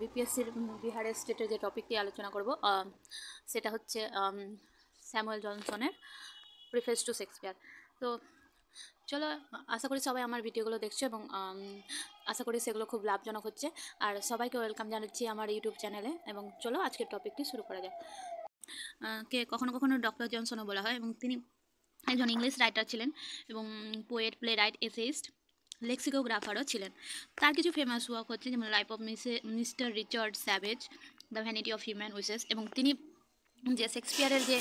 বিপিএসসির বিহারের স্টেটের যে টপিকটি আলোচনা করব সেটা হচ্ছে স্যামুয়েল জনসনের প্রিফেস টু শেক্সপিয়ার। তো চলো, আশা করি সবাই আমার ভিডিওগুলো দেখছো এবং আশা করি সেগুলো খুব লাভজনক হচ্ছে। আর সবাইকে ওয়েলকাম জানাচ্ছি আমার ইউটিউব চ্যানেলে। এবং চলো আজকের টপিকটি শুরু করা যাক। কে কখনো কখনো ডক্টর জনসনও বলা হয়, এবং তিনি একজন ইংলিশ রাইটার ছিলেন এবং পোয়েট, প্লে রাইট, এসেইস্ট, লেক্সিকোগ্রাফারও ছিলেন। তার কিছু ফেমাস ওয়ার্ক হচ্ছে যেমন life of mister Richard savage, the vanity of human wishes, এবং তিনি যে শেক্সপিয়ারের যে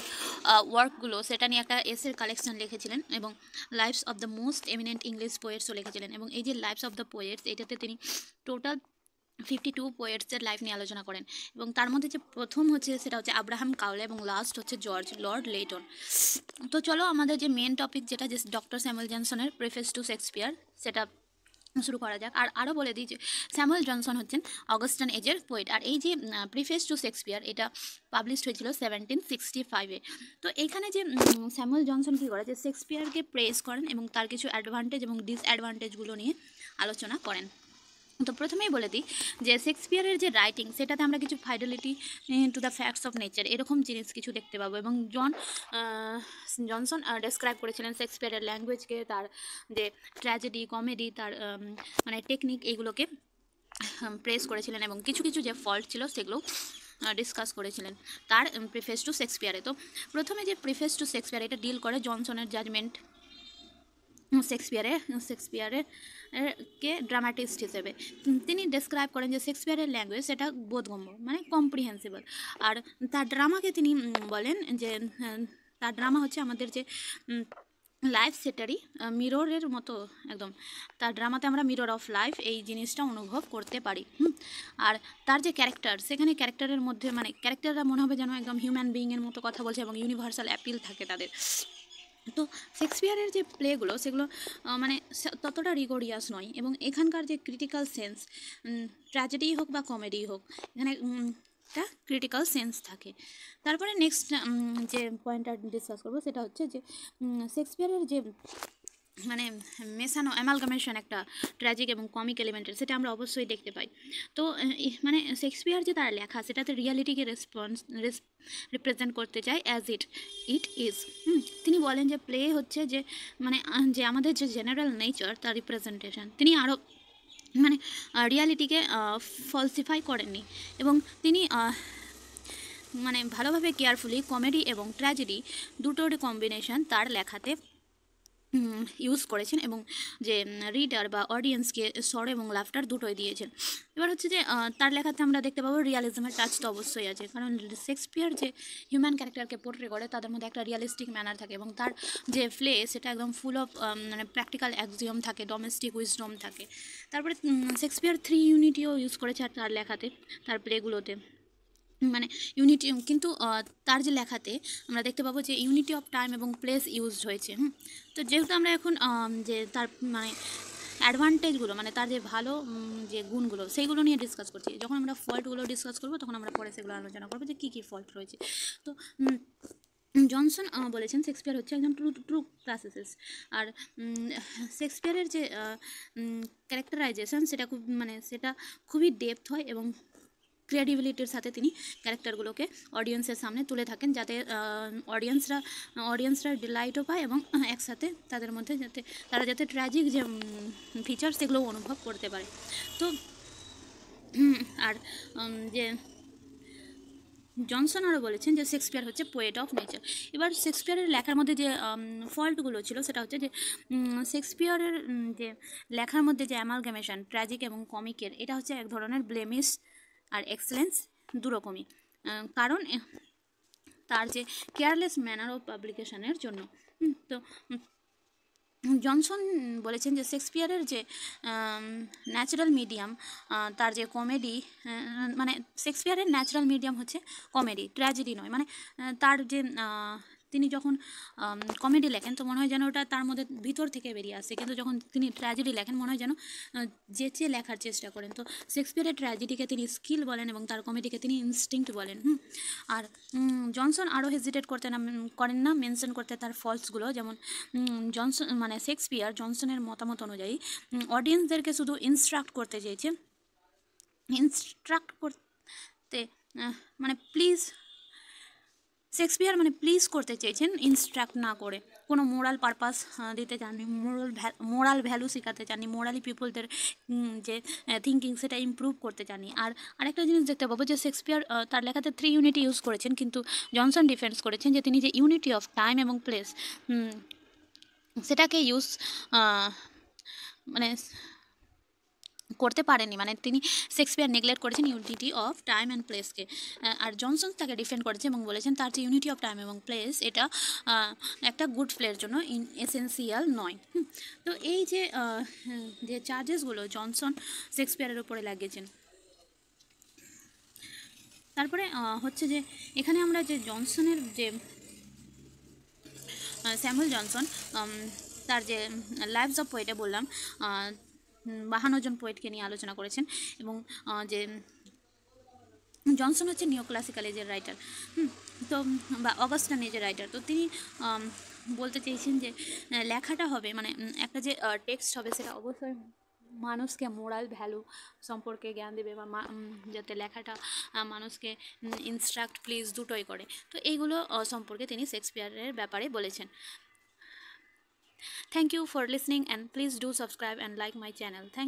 ওয়ার্কগুলো সেটা নিয়ে একটা এসের কালেকশন লিখেছিলেন, এবং lives of the most eminent English পোয়েটসও লিখেছিলেন। এবং এই যে লাইফস অফ দ্য পোয়েটস, এটাতে তিনি টোটাল 52 পোয়েটসের লাইফ নিয়ে আলোচনা করেন। এবং তার মধ্যে যে প্রথম হচ্ছে সেটা হচ্ছে আব্রাহাম কাউলে, এবং লাস্ট হচ্ছে জর্জ লর্ড লেইটন। তো চলো আমাদের যে মেন টপিক, যেটা যে ডক্টর স্যামুয়েল জনসনের প্রিফেস টু শেক্সপিয়ার, সেটা শুরু করা যাক। আর আরও বলে দিই যে স্যামুয়েল জনসন হচ্ছেন অগাস্টান এজের পোয়েট। আর এই যে প্রিফেস টু শেক্সপিয়ার, এটা পাবলিশড হয়েছিল 1765-এ। তো এইখানে যে স্যামুয়েল জনসন কী করে, যে শেক্সপিয়ারকে প্রেজ করেন এবং তার কিছু অ্যাডভান্টেজ এবং ডিসঅ্যাডভান্টেজগুলো নিয়ে আলোচনা করেন। তো প্রথমেই বলে দিই যে শেক্সপিয়ারের যে রাইটিং, সেটাতে আমরা কিছু Fidelity to the facts of nature এরকম জিনিস কিছু দেখতে পাবো। এবং জনসন ডেসক্রাইব করেছিলেন শেক্সপিয়ারের ল্যাঙ্গুয়েজকে, তার যে ট্র্যাজেডি, কমেডি, তার মানে টেকনিক, এইগুলোকে প্রেস করেছিলেন, এবং কিছু কিছু যে ফল্ট ছিল সেগুলো ডিসকাস করেছিলেন তার প্রিফেস টু শেক্সপিয়ারে। তো প্রথমে যে প্রিফেস টু শেক্সপিয়ার, এটা ডিল করে জনসনের জাজমেন্ট শেক্সপিয়ারের কে ড্রামাটিস্ট হিসেবে। তিনি ডেসক্রাইব করেন যে শেক্সপিয়ারের ল্যাঙ্গুয়েজ সেটা বোধগম্য, মানে কম্প্রিহেন্সিবল। আর তার ড্রামাকে তিনি বলেন যে তার ড্রামা হচ্ছে আমাদের যে লাইফ সেটারই মিররের মতো একদম। তার ড্রামাতে আমরা মিরর অফ লাইফ এই জিনিসটা অনুভব করতে পারি। আর তার যে ক্যারেক্টার, সেখানে ক্যারেক্টারের মধ্যে মানে ক্যারেক্টাররা মনে হবে যেন একদম হিউম্যান বিইংয়ের মতো কথা বলছে, এবং ইউনিভার্সাল অ্যাপিল থাকে তাদের। তো শেক্সপিয়ারের যে প্লেগুলো সেগুলো মানে ততটা রিগোরিয়াস নয়, এবং এখানকার যে ক্রিটিক্যাল সেন্স, ট্র্যাজেডি হোক বা কমেডি হোক, এখানে একটা ক্রিটিক্যাল সেন্স থাকে। তারপরে নেক্সট যে পয়েন্টটা ডিসকাস করবো সেটা হচ্ছে যে শেক্সপিয়ারের যে মানে মেশানো অ্যামালগামেশন একটা ট্র্যাজিক এবং কমিক এলিমেন্টের, সেটা আমরা অবশ্যই দেখতে পাই। তো মানে শেক্সপিয়ার যে তার লেখা, সেটাতে রিয়ালিটিকে রিপ্রেজেন্ট করতে চায় অ্যাজ ইট ইজ। তিনি বলেন যে প্লে হচ্ছে যে মানে যে আমাদের যে জেনারেল নেচার, তার রিপ্রেজেন্টেশন। তিনি আরও মানে রিয়ালিটিকে ফলসিফাই করেননি, এবং তিনি মানে ভালোভাবে কেয়ারফুলি কমেডি এবং ট্র্যাজেডি দুটোর কম্বিনেশন তার লেখাতে ইউজ করেছেন, এবং যে রিডার বা অডিয়েন্সকে সর এবং লাফটার দুটোই দিয়েছেন। এবার হচ্ছে যে তার লেখাতে আমরা দেখতে পাবো রিয়ালিজমের টাচ তো অবশ্যই আছে, কারণ শেক্সপিয়ার যে হিউম্যান ক্যারেক্টারকে পোর্ট্রে করে তাদের মধ্যে একটা রিয়ালিস্টিক ম্যানার থাকে, এবং তার যে প্লে সেটা একদম ফুল অফ মানে প্র্যাকটিক্যাল অ্যাক্সিওম থাকে, ডোমেস্টিক উইজডম থাকে। তারপরে শেক্সপিয়ার 3 ইউনিটিও ইউজ করেছে তার লেখাতে, তার প্লেগুলোতে, মানে ইউনিটি। কিন্তু তার যে লেখাতে আমরা দেখতে পাবো যে ইউনিটি অফ টাইম এবং প্লেস ইউজড হয়েছে। তো যেহেতু আমরা এখন যে তার মানে অ্যাডভান্টেজগুলো, মানে তার যে ভালো যে গুণগুলো, সেইগুলো নিয়ে ডিসকাস করছি। যখন আমরা ফল্টগুলো ডিসকাস করবো তখন আমরা পরে সেগুলো আলোচনা করবো যে কী কী ফল্ট রয়েছে। তো জনসন বলেছেন শেক্সপিয়ার হচ্ছে একজন ট্রু ক্লাসিসিস্ট। আর শেক্সপিয়ারের যে ক্যারেক্টারাইজেশন, সেটা সেটা খুবই ডেপথ হয়, এবং ক্রিয়েটিভিটির সাথে তিনি ক্যারেক্টারগুলোকে অডিয়েন্সের সামনে তুলে থাকেন, যাতে অডিয়েন্সরা ডিলাইটও পায়, এবং একসাথে তাদের মধ্যে তারা যাতে ট্র্যাজিক যে ফিচার সেগুলোও অনুভব করতে পারে। তো আর যে জনসন আরও বলেছেন যে শেক্সপিয়ার হচ্ছে পোয়েট অফ নেচার। এবার শেক্সপিয়ারের লেখার মধ্যে যে ফল্টগুলো ছিল, সেটা হচ্ছে যে শেক্সপিয়ারের যে লেখার মধ্যে যে অ্যামালগামেশন ট্র্যাজিক এবং কমিকের, এটা হচ্ছে এক ধরনের ব্লেমিশ আর এক্সেলেন্স দুরকমই, কারণ তার যে কেয়ারলেস ম্যানার অফ পাবলিকেশনের জন্য। তো জনসন বলেছেন যে শেক্সপিয়ারের যে ন্যাচারাল মিডিয়াম, তার যে কমেডি, মানে শেক্সপিয়ারের ন্যাচারাল মিডিয়াম হচ্ছে কমেডি, ট্র্যাজেডি নয়। মানে তার যে তিনি যখন কমেডি লেখেন তো মনে হয় যেন ওটা তার মধ্যে ভিতর থেকে বেরিয়ে আসে, কিন্তু যখন তিনি ট্র্যাজেডি লেখেন মনে হয় যেন যেচে লেখার চেষ্টা করেন। তো শেক্সপিয়ারের ট্র্যাজেডিকে তিনি স্কিল বলেন, এবং তার কমেডিকে তিনি ইনস্টিংক্ট বলেন। আর জনসন আরও হেজিটেট করেন না মেনশন করতে তার ফলসগুলো, যেমন জনসন মানে শেক্সপিয়ার জনসনের মতামত অনুযায়ী অডিয়েন্সদেরকে শুধু ইনস্ট্রাক্ট করতে চেয়েছে, ইনস্ট্রাক্ট করতে মানে প্লিজ, শেক্সপিয়ার মানে প্লিজ করতে চেয়েছেন, ইনস্ট্রাক্ট না করে। কোনো মোরাল পারপাস দিতে চাননি, মোরাল ভ্যালু শেখাতে চাননি, মোরালি পিপলদের যে থিঙ্কিং সেটা ইমপ্রুভ করতে চাননি। আর আরেকটা জিনিস দেখতে পাবো যে শেক্সপিয়ার তার লেখাতে 3 ইউনিটি ইউজ করেছেন, কিন্তু জনসন ডিফেন্স করেছেন যে তিনি যে ইউনিটি অফ টাইম এবং প্লেস সেটাকে ইউজ মানে করতে পারেনি, মানে তিনি শেক্সপিয়ার নেগলেক্ট করেছেন ইউনিটি অফ টাইম অ্যান্ড প্লেসকে। আর জনসন তাকে ডিফেন্ড করেছে এবং বলেছেন তার যে ইউনিটি অফ টাইম এবং প্লেস এটা একটা গুড প্লের জন্য এসেন্সিয়াল নয়। তো এই যে যে চার্জেসগুলো জনসন শেক্সপিয়ারের উপরে লাগিয়েছেন। তারপরে হচ্ছে যে এখানে আমরা যে জনসনের যে স্যামুয়েল জনসন তার যে লাইভস অফ পোয়েটে বললাম 52 জন পোয়েটকে নিয়ে আলোচনা করেছেন, এবং যে জনসন হচ্ছে নিও ক্লাসিক্যাল এজের রাইটার, তো বা অগাস্টান এজের রাইটার। তো তিনি বলতে চেয়েছেন যে লেখাটা হবে মানে একটা যে টেক্সট হবে সেটা অবশ্যই মানুষকে মোরাল ভ্যালু সম্পর্কে জ্ঞান দেবে, বা যাতে লেখাটা মানুষকে ইনস্ট্রাক্ট প্লিজ দুটোই করে। তো এইগুলো সম্পর্কে তিনি শেক্সপিয়ারের ব্যাপারে বলেছেন। Thank you for listening and please do subscribe and like my channel. Thank